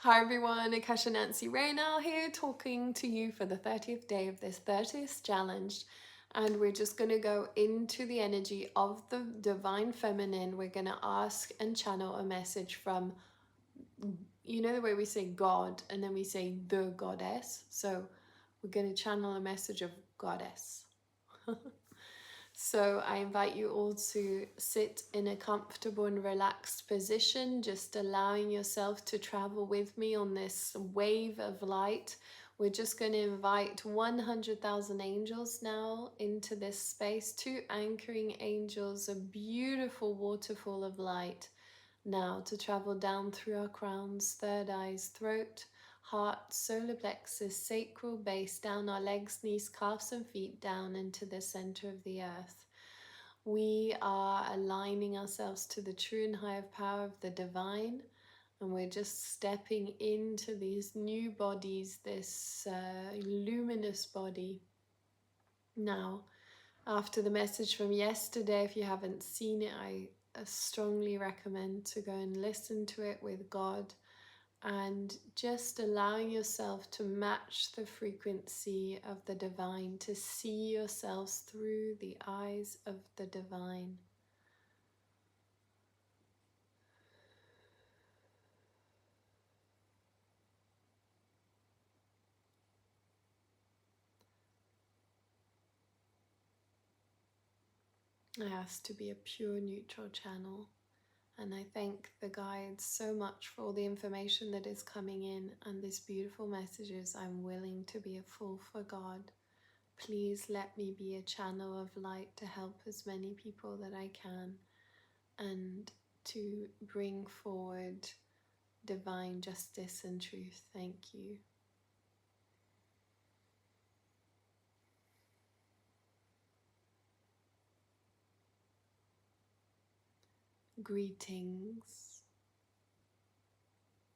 Hi everyone, Akasha Nancy Raynell here, talking to you for the 30th day of this 30th challenge. And we're just going to go into the energy of the Divine Feminine. We're going to ask and channel a message from, you know, the way we say God and then we say the Goddess. So we're going to channel a message of Goddess. So I invite you all to sit in a comfortable and relaxed position, just allowing yourself to travel with me on this wave of light. We're just going to invite 100,000 angels now into this space, two anchoring angels, a beautiful waterfall of light now to travel down through our crowns, third eyes, throat, heart, solar plexus, sacral base, down our legs, knees, calves and feet, down into the center of the earth. We are aligning ourselves to the true and higher power of the divine, and we're just stepping into these new bodies, this luminous body. Now, after the message from yesterday, if you haven't seen it, I strongly recommend to go and listen to it with God, and just allowing yourself to match the frequency of the divine, to see yourselves through the eyes of the divine. It has to be a pure neutral channel. And I thank the guides so much for all the information that is coming in and these beautiful messages. I'm willing to be a fool for God. Please let me be a channel of light to help as many people that I can and to bring forward divine justice and truth. Thank you. Greetings.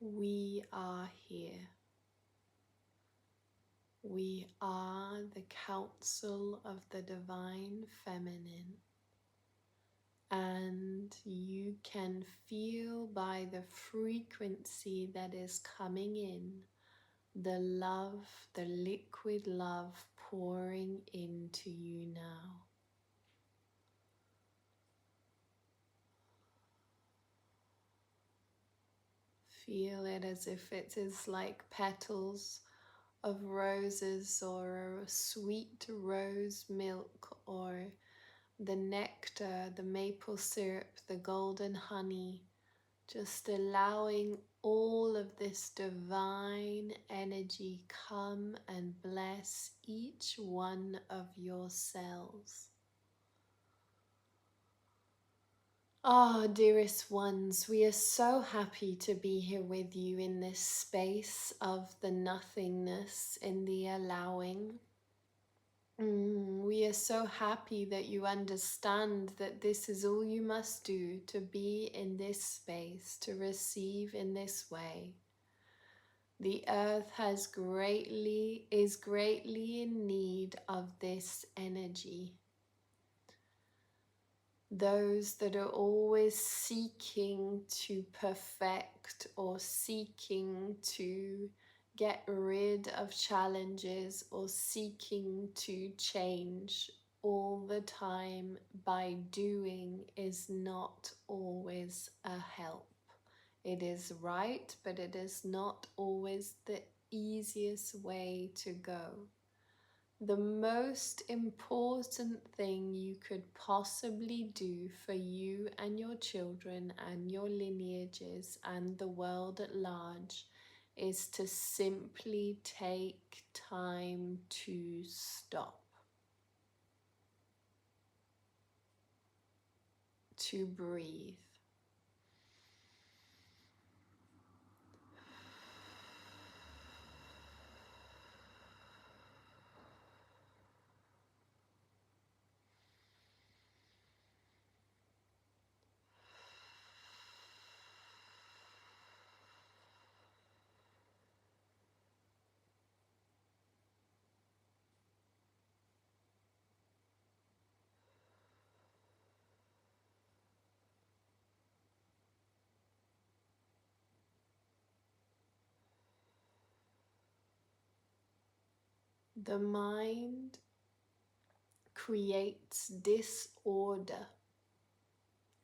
We are here. We are the council of the Divine Feminine, and you can feel by the frequency that is coming in, the love, the liquid love pouring into you now. Feel it as if it is like petals of roses or sweet rose milk, or the nectar, the maple syrup, the golden honey, just allowing all of this divine energy come and bless each one of your cells. Ah, dearest ones, we are so happy to be here with you in this space of the nothingness, in the allowing. We are so happy that you understand that this is all you must do to be in this space, to receive in this way. The earth is greatly in need of this energy. Those that are always seeking to perfect or seeking to get rid of challenges or seeking to change all the time by doing is not always a help. It is right, but it is not always the easiest way to go. The most important thing you could possibly do for you and your children and your lineages and the world at large is to simply take time to stop, to breathe. The mind creates disorder,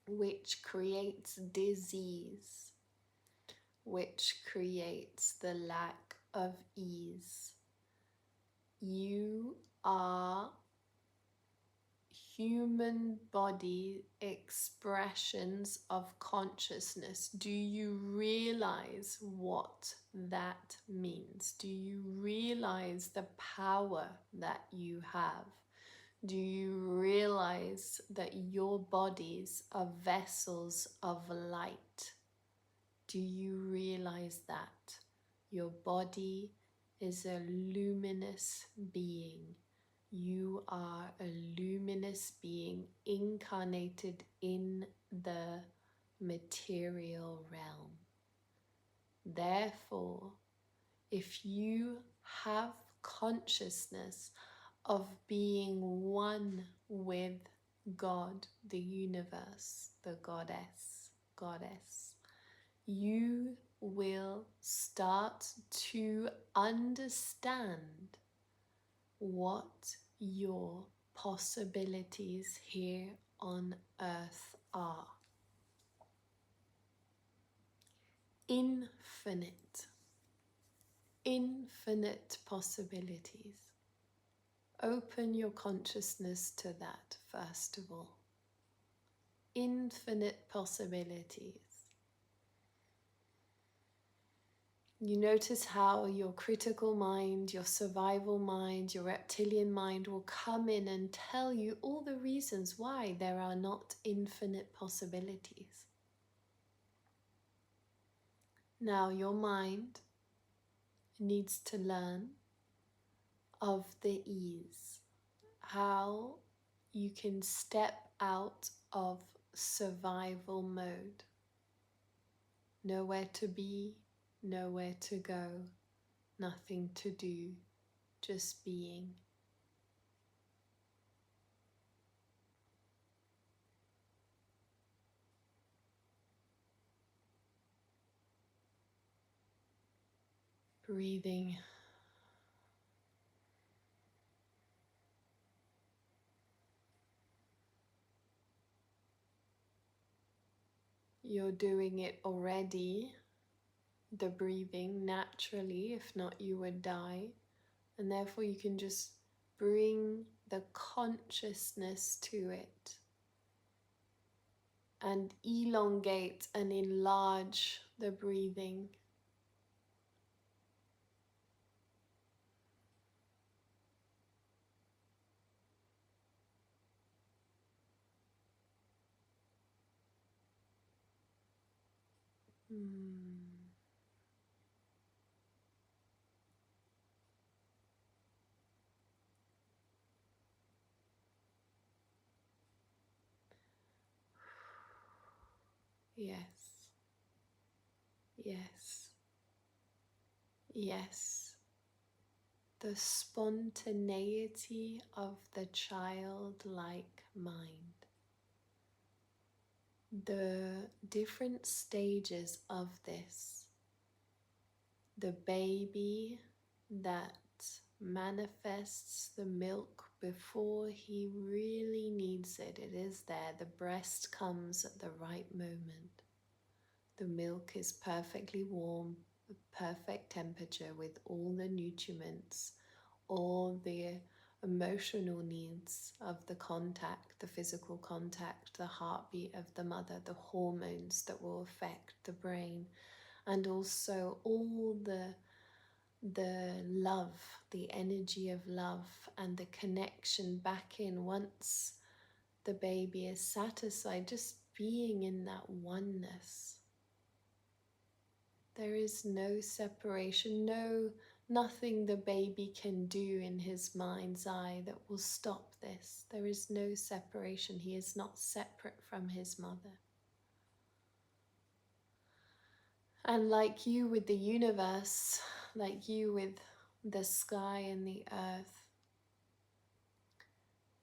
which creates disease, which creates the lack of ease. You are human body expressions of consciousness. Do you realize what that means? Do you realize the power that you have? Do you realize that your bodies are vessels of light? Do you realize that your body is a luminous being? You are a luminous being incarnated in the material realm. Therefore, if you have consciousness of being one with God, the universe, the goddess, you will start to understand what your possibilities here on earth are. Infinite possibilities. Open your consciousness to that first of all. Infinite possibilities. You notice how your critical mind, your survival mind, your reptilian mind will come in and tell you all the reasons why there are not infinite possibilities. Now your mind needs to learn of the ease, how you can step out of survival mode. Nowhere to be, nowhere to go, nothing to do, just being. Breathing. You're doing it already, the breathing naturally, if not you would die. And therefore you can just bring the consciousness to it and elongate and enlarge the breathing. Yes, yes, yes. The spontaneity of the childlike mind. The different stages of this. The baby that manifests the milk before he really needs it. It is there. The breast comes at the right moment. The milk is perfectly warm, perfect temperature with all the nutriments, all the emotional needs of the contact, the physical contact, the heartbeat of the mother, the hormones that will affect the brain, and also all the love, the energy of love and the connection back in once the baby is satisfied, just being in that oneness. There is no separation, nothing the baby can do in his mind's eye that will stop this. There is no separation. He is not separate from his mother. And like you with the universe, like you with the sky and the earth,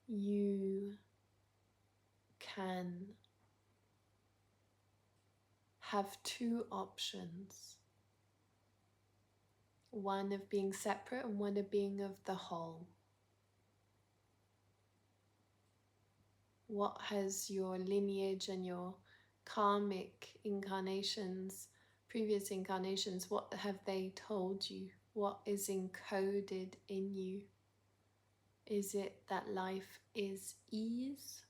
you can have two options. one of being separate and one of being of the whole. What has your lineage and your karmic incarnations, previous incarnations, what have they told you? What is encoded in you? Is it that life is ease,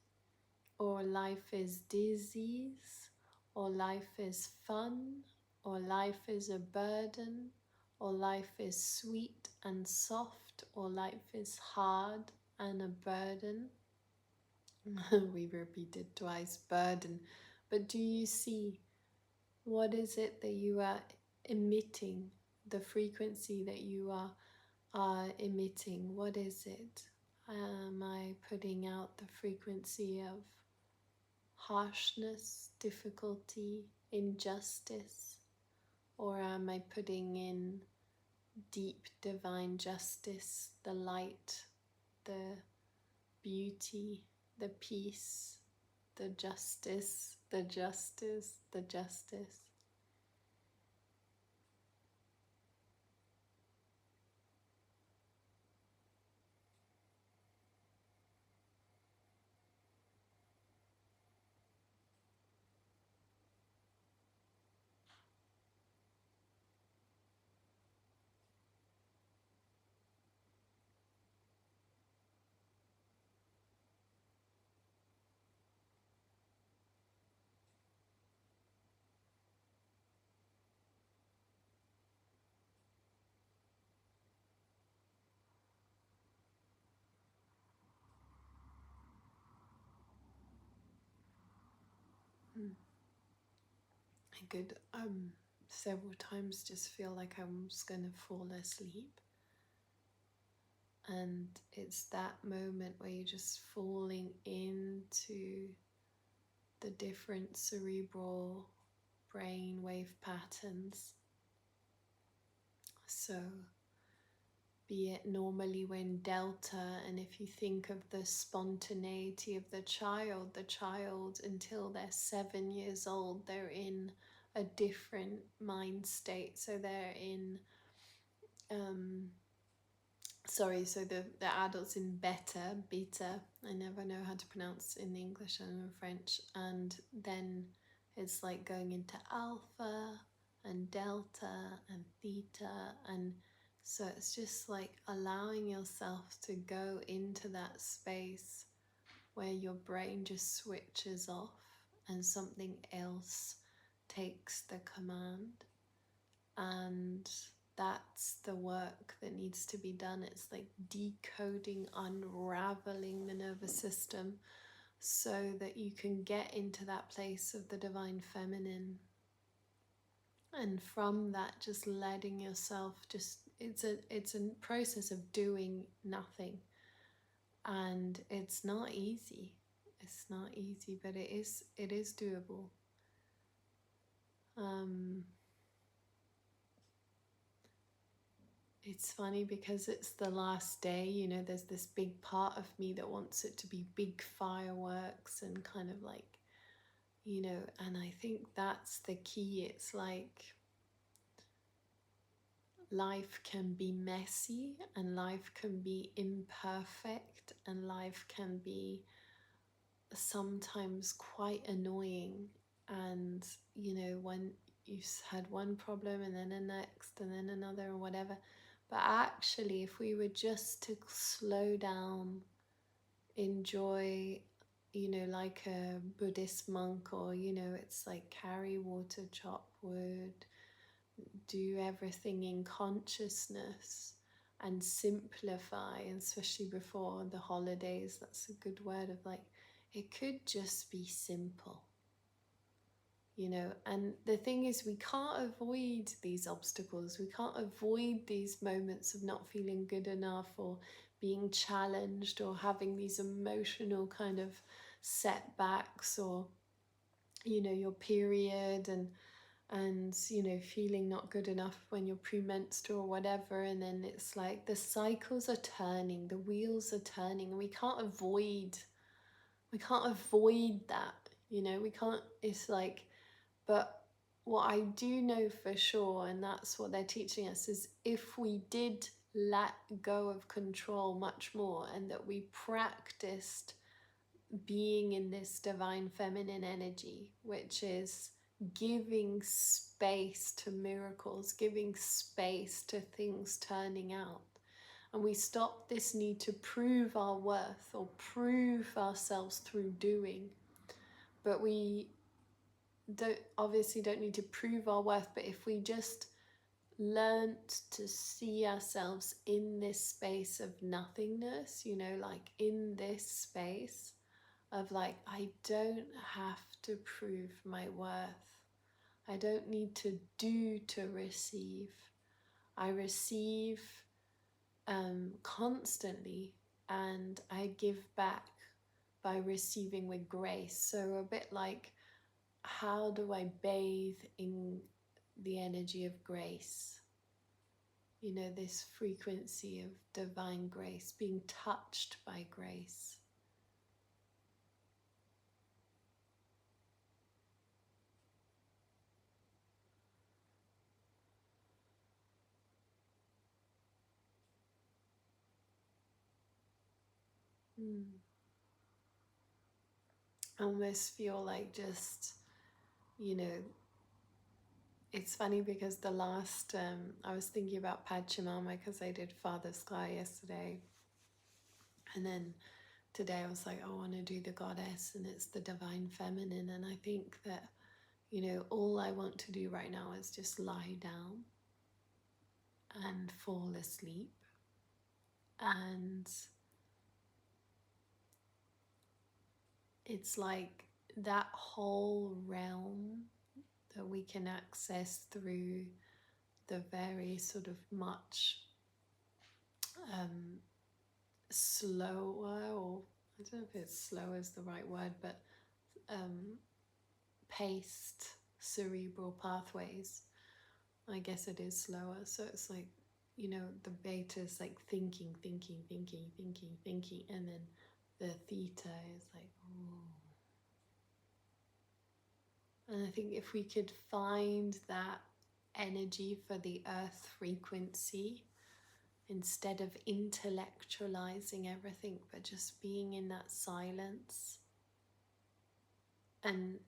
or life is disease, or life is fun, or life is a burden, or life is sweet and soft, or life is hard and a burden? We repeated twice, burden. But do you see what is it that you are emitting, the frequency that you are emitting? What is it? Am I putting out the frequency of harshness, difficulty, injustice? Or am I putting in deep divine justice, the light, the beauty, the peace, the justice, the justice, the justice? I could several times just feel like I'm just gonna fall asleep. And it's that moment where you're just falling into the different cerebral brain wave patterns. So be it normally when delta, and if you think of the spontaneity of the child until they're 7 years old, they're in a different mind state. So they're in so the adults in beta, I never know how to pronounce in English and in French, and then it's like going into alpha and delta and theta, and so it's just like allowing yourself to go into that space where your brain just switches off and something else takes the command. And that's the work that needs to be done. It's like decoding, unraveling the nervous system so that you can get into that place of the divine feminine. And from that, just letting yourself it's a process of doing nothing. And it's not easy. It's not easy, but it is doable. It's funny because it's the last day, you know, there's this big part of me that wants it to be big fireworks and kind of like, you know, and I think that's the key. It's like life can be messy and life can be imperfect and life can be sometimes quite annoying. And, you know, when you've had one problem and then a next and then another and whatever. But actually, if we were just to slow down, enjoy, you know, like a Buddhist monk, or, you know, it's like carry water, chop wood, do everything in consciousness and simplify, and especially before the holidays, that's a good word of like, it could just be simple. You know, and the thing is, we can't avoid these obstacles. We can't avoid these moments of not feeling good enough or being challenged or having these emotional kind of setbacks, or, you know, your period and you know, feeling not good enough when you're premenstrual or whatever. And then it's like the cycles are turning, the wheels are turning, and we can't avoid that, you know, we can't, it's like, but what I do know for sure, and that's what they're teaching us, is if we did let go of control much more and that we practiced being in this divine feminine energy, which is giving space to miracles, giving space to things turning out. And we stop this need to prove our worth or prove ourselves through doing. But we don't need to prove our worth, but if we just learnt to see ourselves in this space of nothingness, you know, like in this space of like, I don't have to prove my worth. I don't need to do to receive. I receive constantly, and I give back by receiving with grace. So a bit like, how do I bathe in the energy of grace? You know, this frequency of divine grace, being touched by grace. I almost feel like just, you know, it's funny because the last, I was thinking about Pachamama because I did Father Sky yesterday. And then today I was like, I want to do the goddess, and it's the divine feminine. And I think that, you know, all I want to do right now is just lie down and fall asleep. And it's like that whole realm that we can access through the very sort of much slower, or I don't know if it's slow is the right word, but paced cerebral pathways. I guess it is slower. So it's like, you know, the beta is like thinking, and then the theta is like, ooh. And I think if we could find that energy for the earth frequency, instead of intellectualizing everything, but just being in that silence and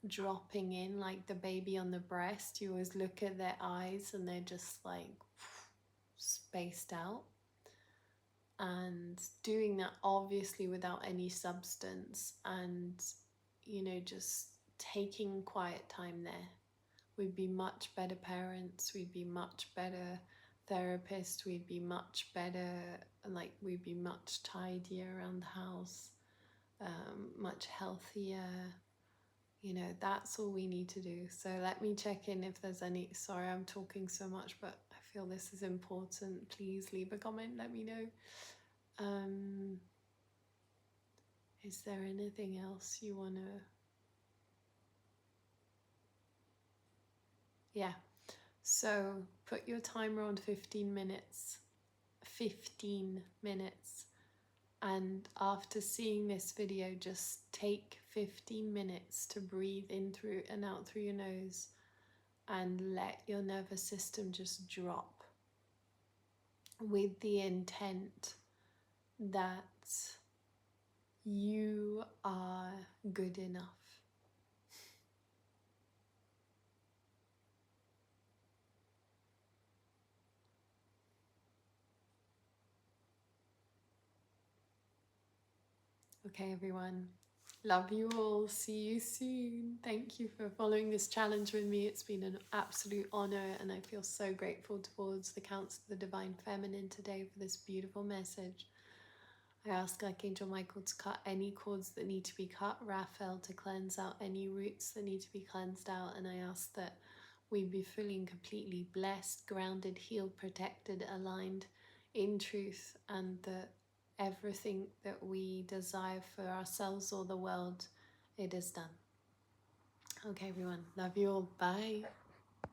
dropping in like the baby on the breast, you always look at their eyes and they're just like spaced out. And doing that obviously without any substance, and, you know, just taking quiet time there. We'd be much better parents, we'd be much better therapists, we'd be much better, like we'd be much tidier around the house, much healthier. You know, that's all we need to do. So let me check in if there's any, sorry I'm talking so much, but I feel this is important. Please leave a comment, let me know. Is there anything else you want to... Yeah, so put your timer on 15 minutes. 15 minutes. And after seeing this video, just take 15 minutes to breathe in through and out through your nose and let your nervous system just drop, with the intent that you are good enough. Okay, everyone. Love you all. See you soon. Thank you for following this challenge with me. It's been an absolute honor, and I feel so grateful towards the Council of the Divine Feminine today for this beautiful message. I ask Archangel Michael to cut any cords that need to be cut, Raphael to cleanse out any roots that need to be cleansed out, and I ask that we be fully and completely blessed, grounded, healed, protected, aligned in truth, and that everything that we desire for ourselves or the world, it is done. Okay, everyone. Love you all. Bye.